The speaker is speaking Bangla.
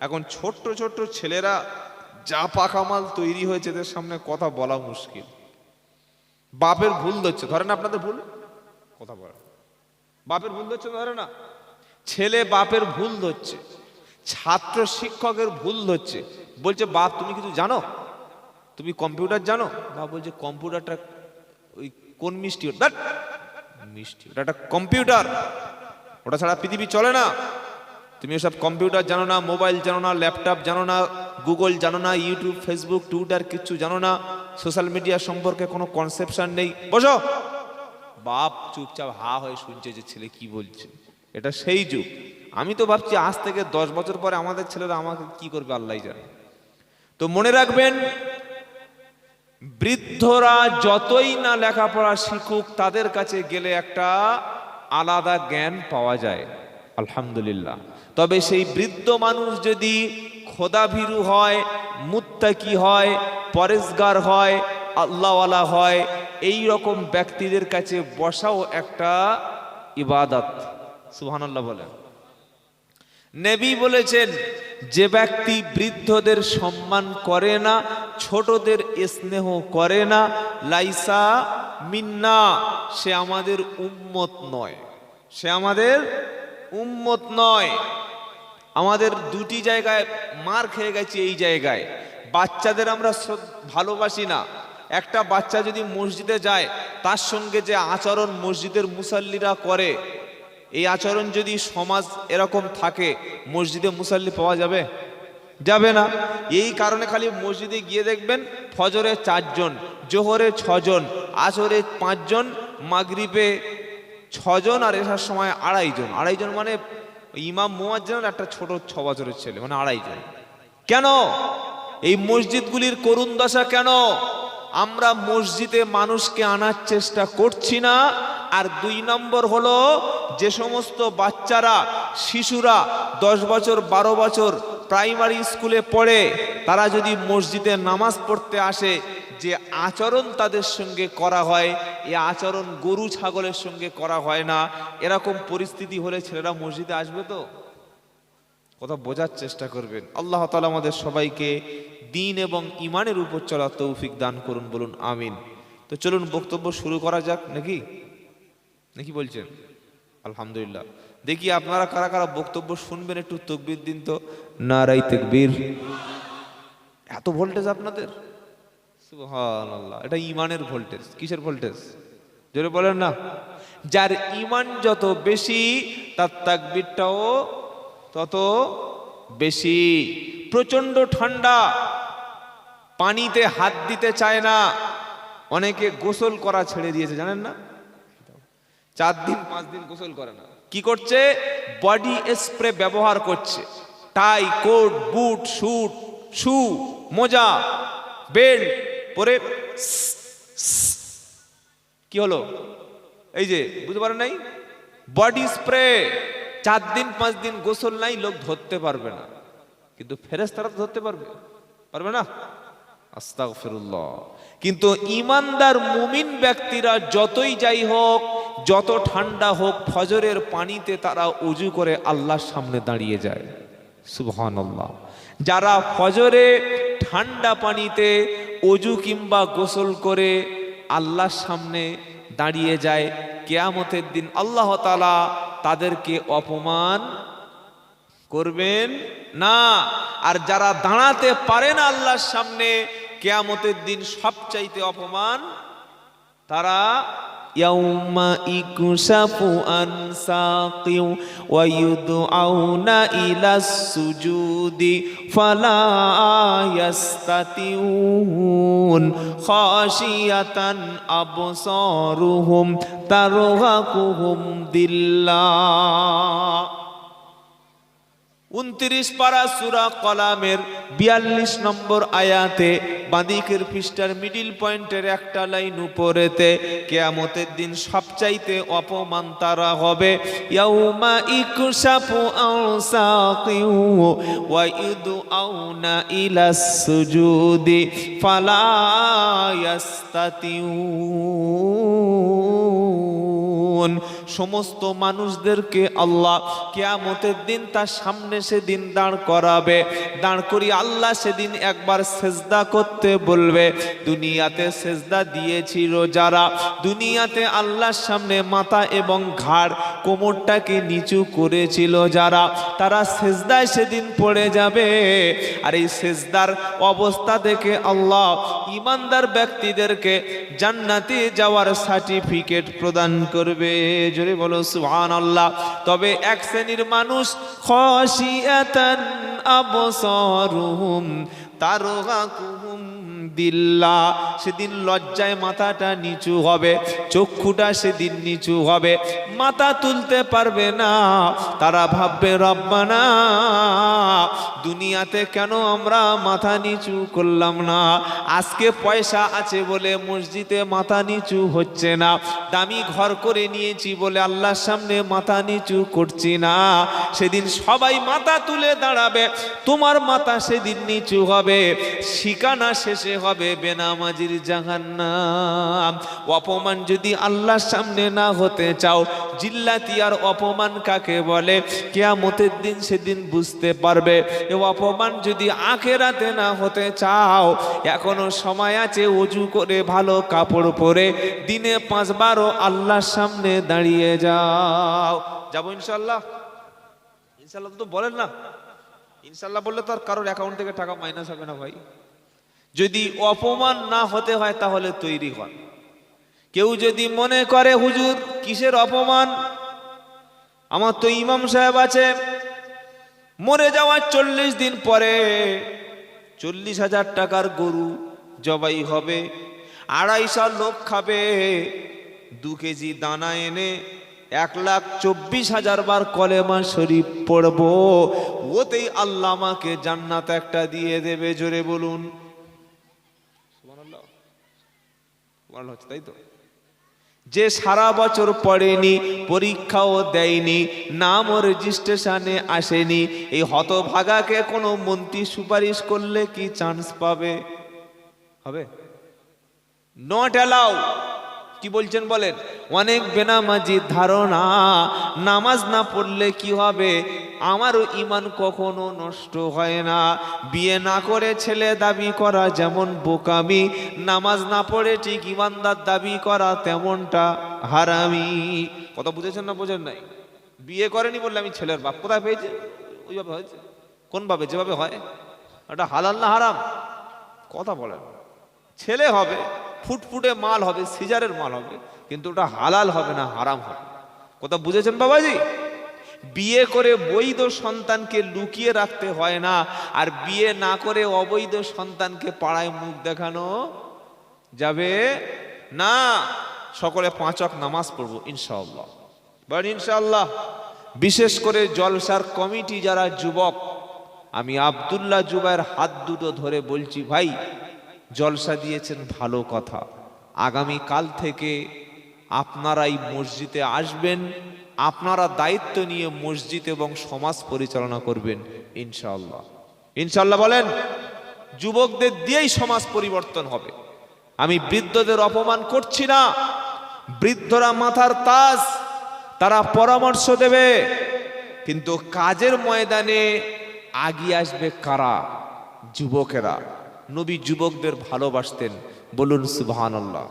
এখন ছোট্ট ছোট্ট ছেলেরা যা পাকামাল তৈরি হয়েছে, এদের সামনে কথা বলা মুশকিল। বাপের ভুল ধরছে, ধরে না আপনাদের ভুল কথা বলা, বাপের ভুল ধরছে, ধরে না, ছেলে বাপের ভুল ধরছে, ছাত্র শিক্ষকের ভুল ধরছে, বলছে বাপ তুমি কিছু জানো, তুমি কম্পিউটার জানো? বাপ বলছে কম্পিউটারটা ওই কোন মিষ্টি, মিষ্টি, ওটা একটা কম্পিউটার, ওটা ছাড়া পৃথিবী চলে না। তুমি এসব কম্পিউটার জানো না, মোবাইল জানো না, ল্যাপটপ জানো না, গুগল জানো না, ইউটিউব, ফেসবুক, টুইটার কিচ্ছু জানো না, সোশ্যাল মিডিয়া সম্পর্কে কোনো কনসেপশন নেই, বসো। বাপ চুপচাপ হা হয়ে শুনছে যে ছেলে কি বলছে। এটা সেই যুগ। আমি তো ভাবছি আজ থেকে 10 বছর পরে আমাদের ছেলেরা আমাকে কি করবে আল্লাহ জানে। তো মনে রাখবেন, বৃদ্ধরা যতই না লেখাপড়া শিখুক, তাদের কাছে গেলে একটা আলাদা জ্ঞান পাওয়া যায়, আলহামদুলিল্লাহ। তবে সেই বৃদ্ধ মানুষ যদি খোদাভীরু হয়, মুত্তাকি হয়, পরেজগার হয়, আল্লাহওয়ালা হয়, এই রকম ব্যক্তিদের কাছে বসাও একটা ইবাদত। সুবহানাল্লাহ বলেন। নবী বলেছেন, যে ব্যক্তি বৃদ্ধদের সম্মান করে না, ছোটদের স্নেহ করে না, লাইসা মিন্না, সে আমাদের উম্মত নয়, সে আমাদের উম্মত নয়। আমাদের দুটি জায়গায় মার খেয়ে গেছি। এই জায়গায় বাচ্চাদের আমরা ভালোবাসি না। একটা বাচ্চা যদি মসজিদে যায়, তার সঙ্গে যে আচরণ মসজিদের মুসাল্লিরা করে, এই আচরণ যদি সমাজ এরকম থাকে, মসজিদে মুসাল্লি পাওয়া যাবে? যাবে না। এই কারণে খালি মসজিদে গিয়ে দেখবেন ফজরে 4 জন, জোহরে 6 জন, আসরে 5 জন, মাগরিবে 6 জন, আর এসার সময় 2.5 জন। 2.5 জন মানে ইমাম মুয়াজ্জিন একটা ছোট 6 বছরের ছেলে, মানে 2.5 জন। কেন এই মসজিদগুলির করুণ দশা? কেন আমরা মসজিদে মানুষকে আনার চেষ্টা করছি না? আর 2 নম্বর হলো, যে সমস্ত বাচ্চারা, শিশুরা 10 বছর 12 বছর প্রাইমারি স্কুলে পড়ে, তারা যদি মসজিদে নামাজ পড়তে আসে, যে আচরণ তাদের সঙ্গে করা হয়, এই আচরণ গরু ছাগলের সঙ্গে করা হয় না। এরকম পরিস্থিতি হলে ছেলেরা মসজিদে আসবে তো? কথা বোঝার চেষ্টা করবেন। আল্লাহ তাআলা আমাদের সবাইকে দ্বীন এবং ঈমানের উপর চলার তৌফিক দান করুন, বলুন আমিন। তো চলুন বক্তব্য শুরু করা যাক, নাকি নাকি বলছেন? আলহামদুলিল্লাহ। দেখি আপনারা কারা কারা বক্তব্য শুনবেন, একটু তাকবীর দিন তো। নারায়ে তাকবীর। এত ভোল্টেজ আপনাদের, সুবহানাল্লাহ। এটা ঈমানের ভোল্টেজ। কিসের ভোল্টেজ? জোরে বলেন না। যার ঈমান যত বেশি, তার তাকবীরটাও তত বেশি। প্রচন্ড ঠান্ডা, পানিতে হাত দিতে চায় না, অনেকে গোসল করা ছেড়ে দিয়েছে, জানেন না? 4 দিন 5 দিন গোসল করে না। কি করছে? বডি স্প্রে ব্যবহার করছে। টাই, কোট, বুট, স্যুট, শু, মোজা, বেল্ট পরে কি হলো? এই যে বুঝতে পারেন নাই, বডি স্প্রে। 4 দিন 5 দিন গোসল নাই, লোক ধরতে পারবে না। কিন্তু ফেরেশতারা ধরতে পারবে? পারবে না। আস্তাগফিরুল্লাহ। কিন্তু ঈমানদার মুমিন ব্যক্তিরা যতই যাই হোক, যত ঠান্ডা হোক, ফজরের পানিতে তারা ওযু করে আল্লাহর সামনে দাঁড়িয়ে যায়। সুবহানাল্লাহ। যারা ফজরে ঠান্ডা পানিতে ওযু কিংবা গোসল করে আল্লাহর সামনে দাঁড়িয়ে যায়, কিয়ামতের দিন আল্লাহ তাআলা তাদেরকে অপমান করবেন না। আর যারা দাঁড়াতে পারে না আল্লাহর সামনে, কিয়ামতের দিন সবচাইতে অপমান তারা। ইয়াউমা ইকুশাফু আন সাকিউ ওয়া ইউদআউনা ইলাস সুজুদি ফালা ইয়াস্তাতিউন খাশিয়াতান আবসারুহুম তারহাকুহুম দিল্লাহ। 29 পারা সূরা কলামের 42 নম্বর আয়াতে বাঁদিকের পৃষ্ঠার মিডিল পয়েন্টের একটা লাইন উপরেতে, কিয়ামতের দিন সবচাইতে অপমান তারা হবে। ইয়াউমা ইকুশাফু আন সাকিউ ওয়া ইউদআউনা ইলাস সুজুদি ফালা ইয়াস্তাতিউন। সমস্ত মানুষদেরকে আল্লাহ কিয়ামতের দিন তার সামনে সেদিন দাঁড় করাবে। দাঁড় করিয়ে আল্লাহ সেদিন একবার সেজদা করতে বলবে। দুনিয়াতে সেজদা দিয়েছিল যারা, দুনিয়াতে আল্লাহর সামনে মাথা এবং ঘাড় কোমরটাকে নিচু করেছিল যারা, তারা সেজদায় সেদিন পড়ে যাবে। আর এই সেজদার অবস্থা দেখে আল্লাহ ঈমানদার ব্যক্তিদেরকে জান্নাতে যাওয়ার সার্টিফিকেট প্রদান করবে। জোরে বলো সুবহানাল্লাহ। তবে এক শ্রেণীর মানুষ খাশিয়াতান আবসারুহুম তারহাকুহুম দিল্লাহ, সেদিন লজ্জায় মাথাটা নিচু হবে, চক্ষুটা সেদিন নিচু হবে, মাথা তুলতে পারবে না। তারা ভাববে রব্বানা দুনিয়াতে কেন আমরা মাথা নিচু করলাম না? আজকে পয়সা আছে বলে মসজিদে মাথা নিচু হচ্ছে না, দামি ঘর করে নিয়েছি বলে আল্লাহর সামনে মাথা নিচু করছি না। সেদিন সবাই মাথা তুলে দাঁড়াবে, তোমার মাথা সেদিন নিচু হবে, ঠিকানা শেষে হবে বেনামাজির জাহান্নাম। অপমান যদি আল্লাহর সামনে না হতে চাও, জিল্লাতি আর অপমান কাকে বলে কিয়ামতের দিন সেদিন বুঝতে পারবে। এ অপমান যদি আখিরাতে না হতে চাও, এখনো সময় আছে, ওযু করে ভালো কাপড় পরে দিনে 5 বারও আল্লাহর সামনে দাঁড়িয়ে যাও। যাবো ইনশাআল্লাহ? ইনশাআল্লাহ তো বলেন না। ইনশাআল্লাহ বললে তো আর কারোর অ্যাকাউন্ট থেকে টাকা মাইনাস হবে না ভাই। যদি অপমান না হতে হয় তাহলে তৈরি হন। কেউ যদি মনে করে হুজুর কিসের অপমান, আমার তো ইমাম সাহেব আছে, মরে যাওয়ার 40 দিন পরে 40,000 টাকার গরু জবাই হবে, 250 লোক খাবে, 2 কেজি দানা এনে 1,24,000 বার কলেমা শরীফ পড়বো, ওতেই আল্লাহ আমাকে জান্নাত একটা দিয়ে দেবে। জোরে বলুন সুবহানাল্লাহ। সুবহানাল্লাহ, তাই তো। যে সারা বছর পড়েনি, পরীক্ষাও দেয়নি, নামও রেজিস্ট্রেশনে আসেনি, এই হতভাগাকে কোনো মন্ত্রী সুপারিশ করলে কি চান্স পাবে? হবে? Not allow. কি বলছেন বলেন? অনেক বেনামাজির ধারণা নামাজ না পড়লে কি হবে, আমারও ঈমান কখনো নষ্ট হয় না। বিয়ে না করে ছেলে দাবি করা যেমন বোকামি, নামাজ না পড়ে ঠিক ঈমানদার দাবি করা তেমনটা হারামি। কথা বুঝেছেন না বোঝেন নাই? বিয়ে করেনি বললে আমি ছেলের বাপ, কোথায় পেয়েছে? ওইভাবে হয়েছে। কোন ভাবে? যেভাবে হয়। এটা হালাল না হারাম? কথা বলেন। ছেলে হবে, ফুটফুটে মাল হবে, সিজারের মাল হবে, কিন্তু ওটা হালাল হবে না, হারাম হবে। কথা বুঝেছেন বাবাজি? বিয়ে করে বৈধ সন্তানকে লুকিয়ে রাখতে হয় না, আর বিয়ে না করে অবৈধ সন্তানকে পাড়ায় মুখ দেখানো যাবে না। সকলে 5 ওয়াক্ত নামাজ পড়বো ইনশাআল্লাহ, বলেন ইনশাআল্লাহ। বিশেষ করে জলসার কমিটি যারা যুবক, আমি আব্দুল্লাহ জুবায়ের হাত দুটো ধরে বলছি, ভাই জলসা দিয়েছেন ভালো কথা, আগামী কাল থেকে আপনারাই মসজিদে আসবেন, আপনারা দায়িত্ব নিয়ে মসজিদ এবং সমাজ পরিচালনা করবেন ইনশাআল্লাহ। ইনশাআল্লাহ বলেন। যুবকদের দিয়েই সমাজ পরিবর্তন হবে। আমি বৃদ্ধদের অপমান করছি না, বৃদ্ধরা মাথার তাজ, তারা পরামর্শ দেবে, কিন্তু কাজের ময়দানে আগিয়ে আসবে কারা? যুবকেরা। নবী যুবকদের ভালোবাসতেন, বলুন সুবহানাল্লাহ।